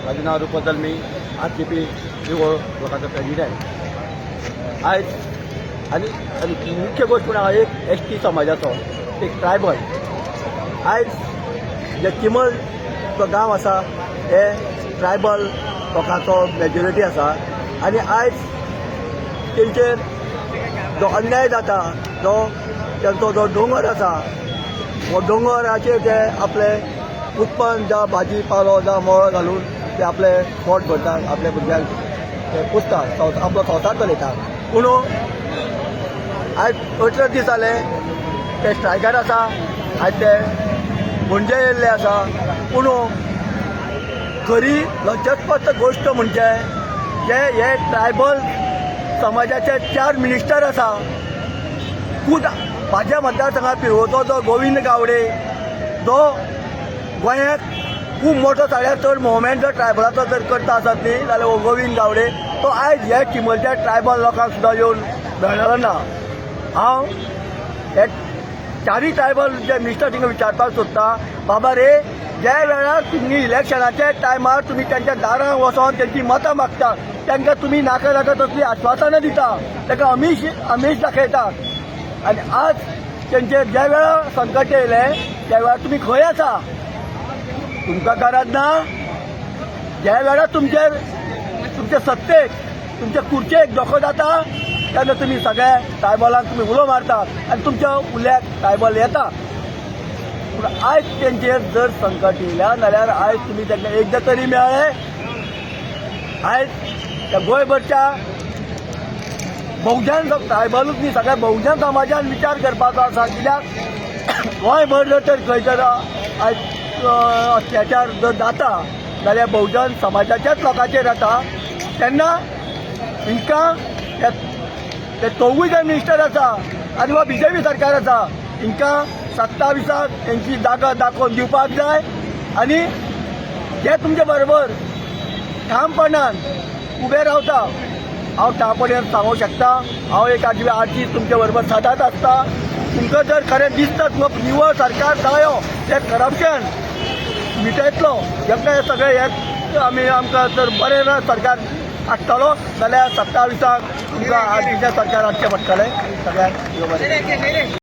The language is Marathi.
माझे नाव रूपा दलमी, RCP विवो लोकांचा प्रेसिडेंट आयज आणि मुख्य गोष्ट म्हणजे एक ST समाजाचो एक ट्रायबल आयज जे चिमल जो गांव आसा हे ट्रायबल लोकांचो मेजॉरिटी आसा आणि आयज तेंचेर जो अन्याय जाता त्यांचो जो दोंगर आसा हो दोंगराचेर ते आपले उत्पन्न जावं भाजी पालो जावं मोळ घालून ते आपले पोट भरतात, आपल्या भुरग्यांक ते पुसतात, आपलो संवसार चलयतात. पूण आयज 18 दीस जाले ते स्ट्रायकार आसा. आयज ते पणजे येयल्ले आसा. पूण खरी लज्जतपद गोष्ट म्हणजे जे हे ट्रायबल समाजाचे 4 मिनिस्टर आसा. खूब म्हाज्या मतदारसंघात पिरवोचो जो गोविंद गावडे जो गोंयांत खूब मोठो सगळ्यात चड मुवमेंट जर ट्रायबलाचो जर करता आसत न्ही जाल्यार हो गोविंद गावडे तो आयज ह्या चिमलच्या ट्रायबल लोकांक सुद्दां येवन मेळलेलो ना. हांव हे 4 ट्रायबल जे मिनिस्टर थिंगा विचारपाक सोदता, बाबा रे ज्या वेळार तुमी इलेक्शनाच्या टायमार तुमी त्यांच्या दारांत वचोन त्यांची मतां मागतात, तांकां तुमी नाका नाका तसली आश्वासनां दिता, ताका आमीश दाखयतात. आणि आज त्यांचे ज्या वेळा संकट येयले त्या वेळार तुमी खंय आसा? तुमकां गरज ना. ज्या वेळार तुमच्या सत्तेक तुमच्या खुर्चेक धोको जाता तेन्ना तुमी सगळ्या ट्रायबलांक तुमी उलो मारतात आणि तुमच्या उल्याक ट्रायबल येता. पूण आयज तेंचेर जर संकट येयल्या जाल्यार आयज तुमी तांकां एकदां तरी मेळ्ळे. आयज त्या गोंयभरच्या बहुजन ट्रायबलूच न्ही सगळ्या बहुजन समाजान विचार करपाचो आसा. कित्याक गोंयभर जर खंय जर आयज अत्याचार जर जाता जाल्यार बहुजन समाजाच्याच लोकांचेर जाता. तेन्ना हिंकां ते 24 मिनिस्टर आसा आनी हो BJP सरकार आसा, हिंकां 27 तेंची जागा दाखोवन दिवपाक जाय आनी जे तुमचे बरोबर ठामपणान उबे रावता. हांव ठामपणान सांगूंक शकता, हांव एक 8 दीस तुमचे बरोबर सदांच आसता. तुमकां जर खरें दिसता तुमकां निवळ सरकार जायो ते करप्शन मिटयतलो, हे सगळे हे आमकां जर बरें सरकार हाडटलो जाल्यार 27 तुमकां 8 दिसा सरकार हाडचें पडटलें सगळ्यांक.